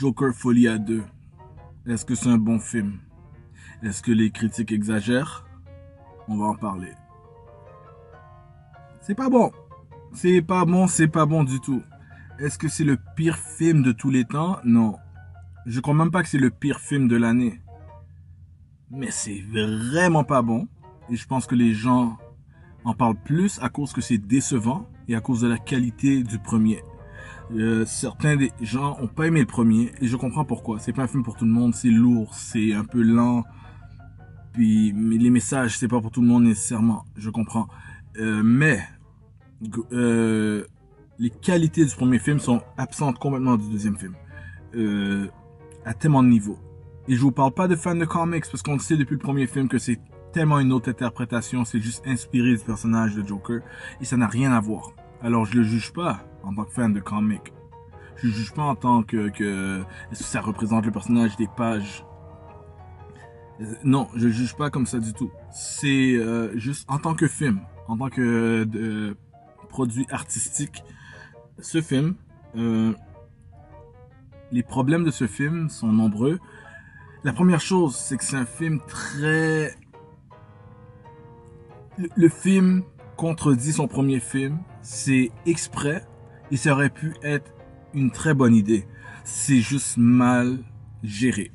Joker Folie à deux. Est-ce que c'est un bon film? Est-ce que les critiques exagèrent? On va en parler. C'est pas bon. C'est pas bon, c'est pas bon du tout. Est-ce que c'est le pire film de tous les temps? Non. Je crois même pas que c'est le pire film de l'année. Mais c'est vraiment pas bon. Et je pense que les gens en parlent plus à cause que c'est décevant et à cause de la qualité du premier. Certains des gens ont pas aimé le premier et je comprends pourquoi. C'est pas un film pour tout le monde, c'est lourd, c'est un peu lent. Puis mais les messages, c'est pas pour tout le monde nécessairement. Je comprends. Mais les qualités du premier film sont absentes complètement du deuxième film. À tellement de niveaux. Et je vous parle pas de fans de comics parce qu'on le sait depuis le premier film que c'est tellement une autre interprétation, c'est juste inspiré du personnage de Joker et ça n'a rien à voir. Alors je le juge pas en tant que fan de comics. Je le juge pas en tant que est-ce que ça représente le personnage des pages. Non, je le juge pas comme ça du tout. C'est juste en tant que film, en tant que produit artistique, ce film, les problèmes de ce film sont nombreux. La première chose, c'est que c'est un film très... Le film contredit son premier film. C'est exprès et ça aurait pu être une très bonne idée. C'est juste mal géré.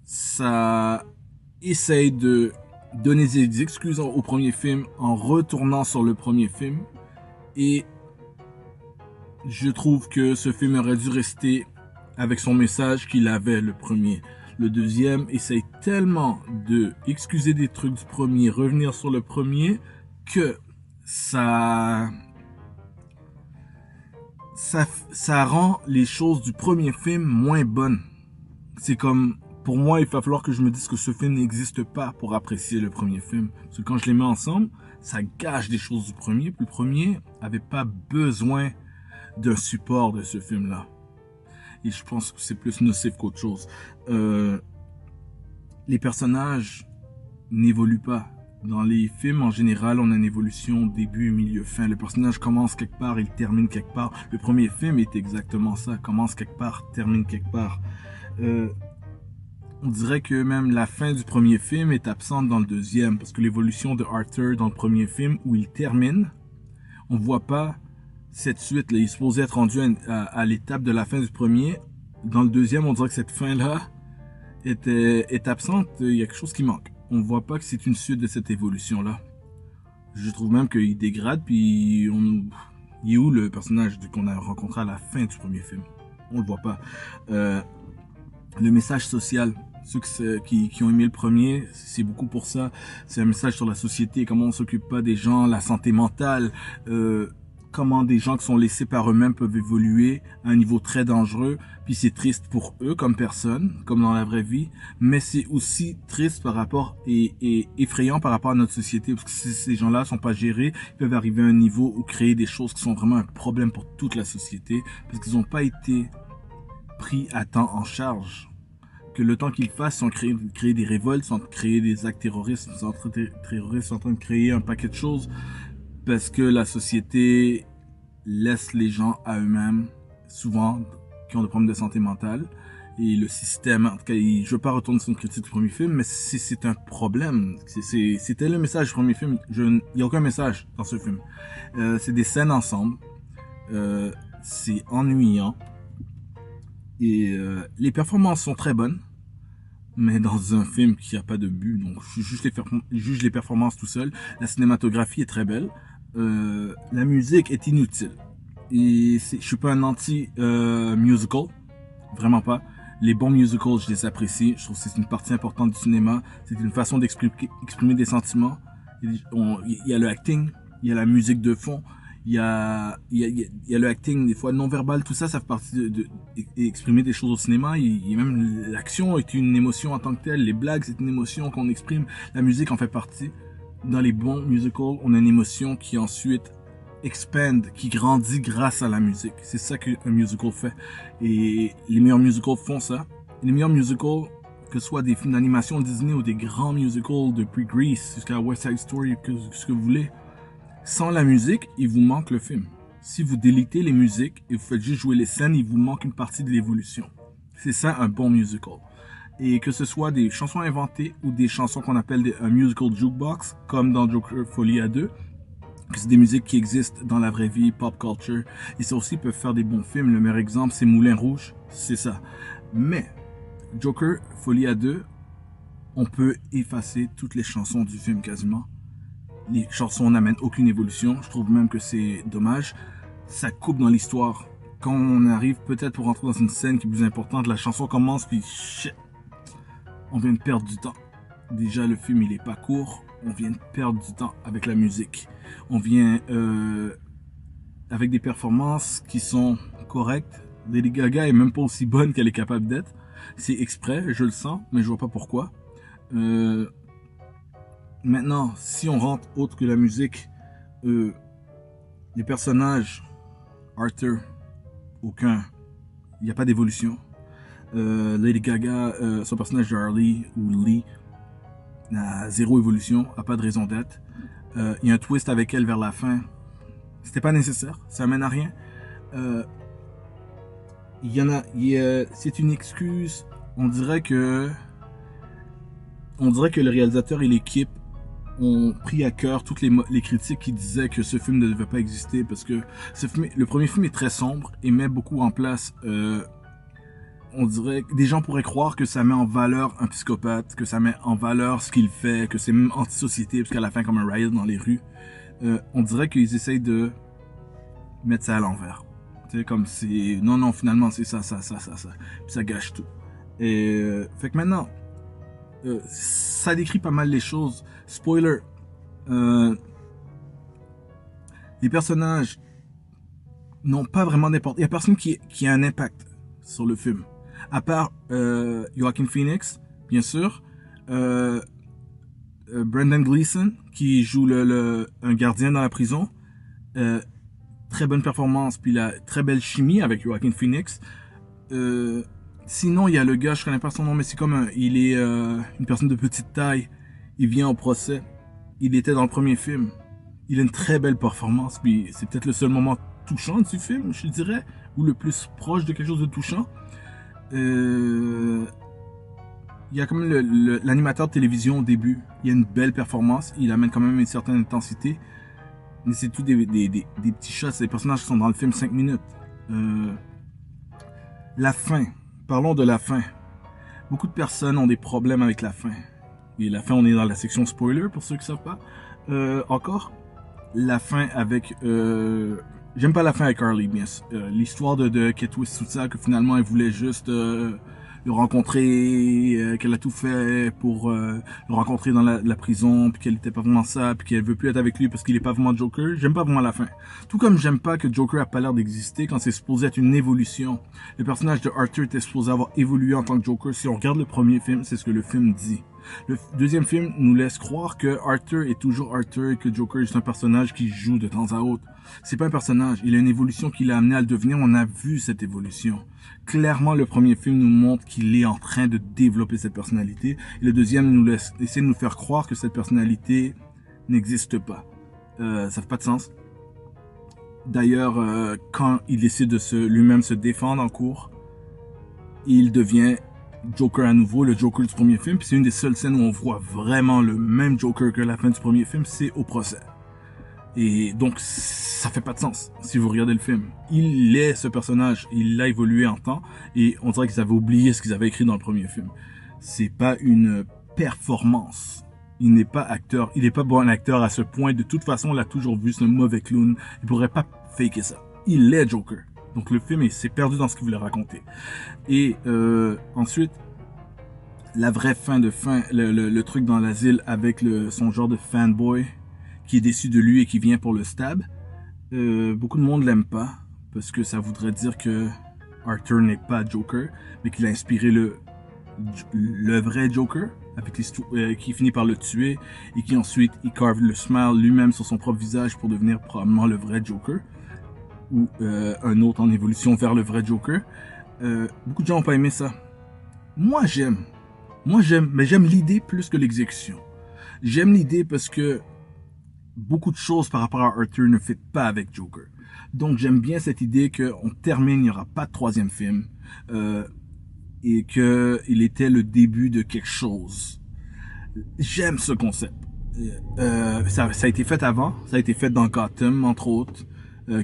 Ça essaye de donner des excuses au premier film en retournant sur le premier film. Et je trouve que ce film aurait dû rester avec son message qu'il avait le premier. Le deuxième essaye tellement de excuser des trucs du premier, revenir sur le premier, que ça rend les choses du premier film moins bonnes. C'est comme, pour moi, il va falloir que je me dise que ce film n'existe pas pour apprécier le premier film. Parce que quand je les mets ensemble, ça gâche des choses du premier. Puis le premier avait pas besoin d'un support de ce film-là. Et je pense que c'est plus nocif qu'autre chose. Les personnages n'évoluent pas. Dans les films, en général, on a une évolution début, milieu, fin. Le personnage commence quelque part, il termine quelque part. Le premier film est exactement ça. Commence quelque part, termine quelque part. On dirait que même la fin du premier film est absente dans le deuxième. Parce que l'évolution de Arthur dans le premier film, où il termine, on voit pas cette suite-là. Il est supposé être rendu à l'étape de la fin du premier. Dans le deuxième, on dirait que cette fin-là est absente. Il y a quelque chose qui manque. On ne voit pas que c'est une suite de cette évolution-là. Je trouve même qu'il dégrade, puis il est où le personnage qu'on a rencontré à la fin du premier film? On le voit pas. Le message social, ceux qui ont aimé le premier, c'est beaucoup pour ça. C'est un message sur la société, comment on s'occupe pas des gens, la santé mentale, comment des gens qui sont laissés par eux-mêmes peuvent évoluer à un niveau très dangereux. Puis c'est triste pour eux comme personne, comme dans la vraie vie, mais c'est aussi triste par rapport et effrayant par rapport à notre société, parce que si ces gens-là sont pas gérés, ils peuvent arriver à un niveau où créer des choses qui sont vraiment un problème pour toute la société, parce qu'ils n'ont pas été pris à temps en charge. Que le temps qu'ils fassent, sont créer des révoltes, sont créer des actes terroristes, sont en train de créer un paquet de choses, parce que la société laisse les gens à eux-mêmes, souvent qui ont des problèmes de santé mentale, et le système, en tout cas, je veux pas retourner sur une critique du premier film, mais c'est un problème. C'était le message du premier film. Il y a aucun message dans ce film. C'est des scènes ensemble. C'est ennuyant. Et les performances sont très bonnes. Mais dans un film qui a pas de but, donc je juge les performances tout seul. La cinématographie est très belle. La musique est inutile. Et je suis pas un anti-musical. Vraiment pas. Les bons musicals, je les apprécie. Je trouve que c'est une partie importante du cinéma. C'est une façon d'exprimer des sentiments. Il y a le acting, il y a la musique de fond, il y a le acting, des fois non-verbal, tout ça, ça fait partie d'exprimer des choses au cinéma. Même l'action est une émotion en tant que telle. Les blagues, c'est une émotion qu'on exprime. La musique en fait partie. Dans les bons musicals, on a une émotion qui ensuite expand, qui grandit grâce à la musique. C'est ça qu'un musical fait. Et les meilleurs musicals font ça. Et les meilleurs musicals, que ce soit des films d'animation Disney ou des grands musicals depuis Grease jusqu'à West Side Story, ce que vous voulez, sans la musique, il vous manque le film. Si vous délitez les musiques et vous faites juste jouer les scènes, il vous manque une partie de l'évolution. C'est ça un bon musical. Et que ce soit des chansons inventées ou des chansons qu'on appelle un musical jukebox, comme dans Joker Folie à 2, que c'est des musiques qui existent dans la vraie vie, pop culture, et ça aussi peut faire des bons films. Le meilleur exemple, c'est Moulin Rouge, c'est ça. Mais, Joker Folie à 2, on peut effacer toutes les chansons du film quasiment. Les chansons n'amènent aucune évolution, je trouve même que c'est dommage. Ça coupe dans l'histoire. Quand on arrive peut-être pour rentrer dans une scène qui est plus importante, la chanson commence, puis shit, on vient de perdre du temps. Déjà, le film, il est pas court. On vient de perdre du temps avec la musique. On vient avec des performances qui sont correctes. Lady Gaga est même pas aussi bonne qu'elle est capable d'être. C'est exprès, je le sens, mais je vois pas pourquoi. Maintenant, si on rentre autre que la musique, les personnages, Arthur, aucun. Il n'y a pas d'évolution. Lady Gaga, son personnage de Harley ou Lee, n'a zéro évolution, a pas de raison d'être. Il y a un twist avec elle vers la fin. C'était pas nécessaire, ça mène à rien. C'est une excuse. On dirait que le réalisateur et l'équipe ont pris à cœur toutes les critiques qui disaient que ce film ne devait pas exister parce que le premier film est très sombre et met beaucoup en place. On dirait que des gens pourraient croire que ça met en valeur un psychopathe, que ça met en valeur ce qu'il fait, que c'est même anti-société, parce qu'à la fin, comme un riot dans les rues, on dirait qu'ils essayent de mettre ça à l'envers. Tu sais, comme c'est... Non, finalement, c'est ça. Puis ça gâche tout. Et fait que maintenant, ça décrit pas mal les choses. Spoiler, les personnages n'ont pas vraiment d'importance. Il y a personne qui a un impact sur le film. À part Joaquin Phoenix, bien sûr, Brendan Gleeson, qui joue un gardien dans la prison. Très bonne performance, puis la très belle chimie avec Joaquin Phoenix. Sinon, il y a le gars, je connais pas son nom, mais c'est comme il est une personne de petite taille. Il vient au procès. Il était dans le premier film. Il a une très belle performance, puis c'est peut-être le seul moment touchant du film, je dirais, ou le plus proche de quelque chose de touchant. Il y a comme l'animateur de télévision au début. Il y a une belle performance. Il amène quand même une certaine intensité. Mais c'est tout des petits shots. C'est des personnages qui sont dans le film 5 minutes. La fin. Parlons de la fin. Beaucoup de personnes ont des problèmes avec la fin. Et la fin, on est dans la section spoiler pour ceux qui ne savent pas. Encore, la fin avec... J'aime pas la fin avec Harley, bien sûr. L'histoire de Kate Twist, tout ça, que finalement elle voulait juste le rencontrer, qu'elle a tout fait pour le rencontrer dans la prison, puis qu'elle était pas vraiment ça, puis qu'elle veut plus être avec lui parce qu'il est pas vraiment Joker. J'aime pas vraiment la fin. Tout comme j'aime pas que Joker a pas l'air d'exister quand c'est supposé être une évolution. Le personnage de Arthur était supposé avoir évolué en tant que Joker. Si on regarde le premier film, c'est ce que le film dit. Le deuxième film nous laisse croire que Arthur est toujours Arthur et que Joker est un personnage qui joue de temps à autre. C'est pas un personnage, il a une évolution qui l'a amené à le devenir, on a vu cette évolution. Clairement, le premier film nous montre qu'il est en train de développer cette personnalité, et le deuxième nous essaie de nous faire croire que cette personnalité n'existe pas. Ça fait pas de sens. D'ailleurs, quand il décide de lui-même se défendre en cours, il devient Joker à nouveau, le Joker du premier film, puis c'est une des seules scènes où on voit vraiment le même Joker que la fin du premier film, c'est au procès. Et donc, ça fait pas de sens si vous regardez le film. Il est ce personnage, il a évolué en temps, et on dirait qu'ils avaient oublié ce qu'ils avaient écrit dans le premier film. C'est pas une performance. Il n'est pas acteur, il n'est pas bon acteur à ce point. De toute façon, on l'a toujours vu, c'est un mauvais clown. Il pourrait pas faker ça. Il est Joker. Donc le film s'est perdu dans ce qu'il voulait raconter. Et ensuite, la vraie fin de fin, le truc dans l'asile avec son genre de fanboy qui est déçu de lui et qui vient pour le stab. Beaucoup de monde l'aime pas parce que ça voudrait dire que Arthur n'est pas Joker, mais qu'il a inspiré le vrai Joker avec qui finit par le tuer et qui ensuite il carve le smile lui-même sur son propre visage pour devenir probablement le vrai Joker ou un autre en évolution vers le vrai Joker. Beaucoup de gens n'ont pas aimé ça. Moi j'aime, mais j'aime l'idée plus que l'exécution. J'aime l'idée parce que beaucoup de choses par rapport à Arthur ne fit pas avec Joker. Donc j'aime bien cette idée qu'on termine, il n'y aura pas de troisième film. et que il était le début de quelque chose. J'aime ce concept. Ça a été fait avant, ça a été fait dans Gotham, entre autres,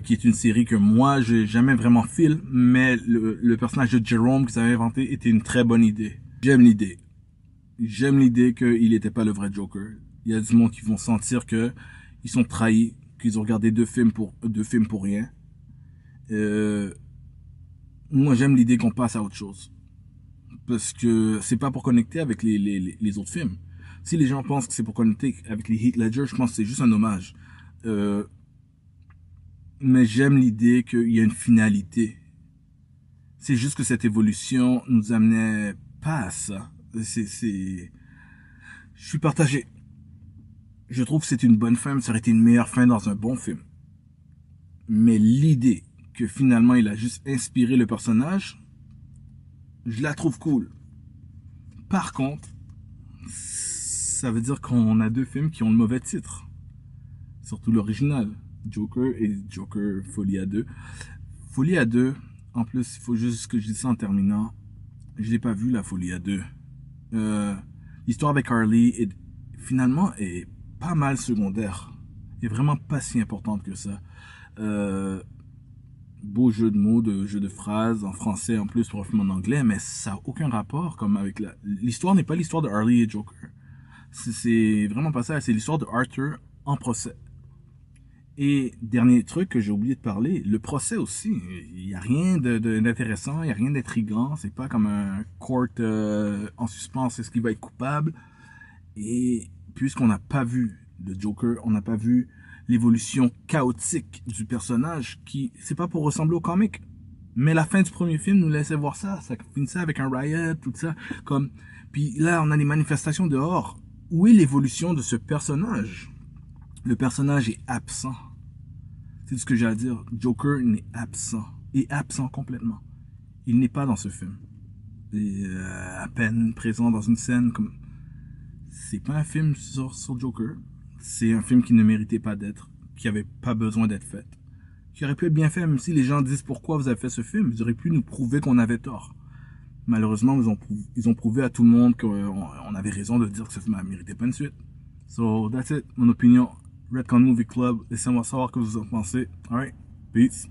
qui est une série que moi, j'ai jamais vraiment fil, mais le personnage de Jerome qu'ils avaient inventé était une très bonne idée. J'aime l'idée. J'aime l'idée qu'il n'était pas le vrai Joker. Il y a du monde qui vont sentir que ils sont trahis, qu'ils ont regardé deux films pour rien. Euh, Moi, j'aime l'idée qu'on passe à autre chose. Parce que c'est pas pour connecter avec les autres films. Si les gens pensent que c'est pour connecter avec les Heath Ledger, je pense que c'est juste un hommage. Euh, mais j'aime l'idée qu'il y a une finalité. C'est juste que cette évolution nous amenait pas à ça. Je suis partagé. Je trouve que c'est une bonne fin, mais ça aurait été une meilleure fin dans un bon film. Mais l'idée que finalement il a juste inspiré le personnage, je la trouve cool. Par contre, ça veut dire qu'on a deux films qui ont le mauvais titre. Surtout l'original. Joker et Joker Folie à deux. Folie à deux, en plus, il faut juste que je dise ça en terminant. Je l'ai pas vu, la Folie à deux. Euh, L'histoire avec Harley finalement est pas mal secondaire. Et vraiment pas si importante que ça. Euh, Beau jeu de mots, jeu de phrases en français en plus pour un film en anglais, mais ça n'a aucun rapport comme avec l'histoire n'est pas l'histoire de Harley et Joker. C'est vraiment pas ça, c'est l'histoire de Arthur en procès. Et dernier truc que j'ai oublié de parler, le procès aussi. Il n'y a rien d'intéressant, il n'y a rien d'intriguant. C'est pas comme un court en suspens, est-ce qu'il va être coupable. Et puisqu'on n'a pas vu le Joker, on n'a pas vu l'évolution chaotique du personnage, qui c'est pas pour ressembler au comic. Mais la fin du premier film nous laissait voir ça. Ça finissait avec un riot, tout ça. Comme, puis là, on a les manifestations dehors. Où est l'évolution de ce personnage? Le personnage est absent. C'est ce que j'ai à dire. Joker est absent. Est absent complètement. Il n'est pas dans ce film. Il est à peine présent dans une scène comme... C'est pas un film sur Joker. C'est un film qui ne méritait pas d'être. Qui avait pas besoin d'être fait. Qui aurait pu être bien fait, même si les gens disent pourquoi vous avez fait ce film. Ils auraient pu nous prouver qu'on avait tort. Malheureusement, ils ont prouvé à tout le monde qu'on avait raison de dire que ce film ne méritait pas une suite. So, that's it. Mon opinion. Redcon Movie Club. Laissez-moi savoir ce que vous en pensez. Alright. Peace.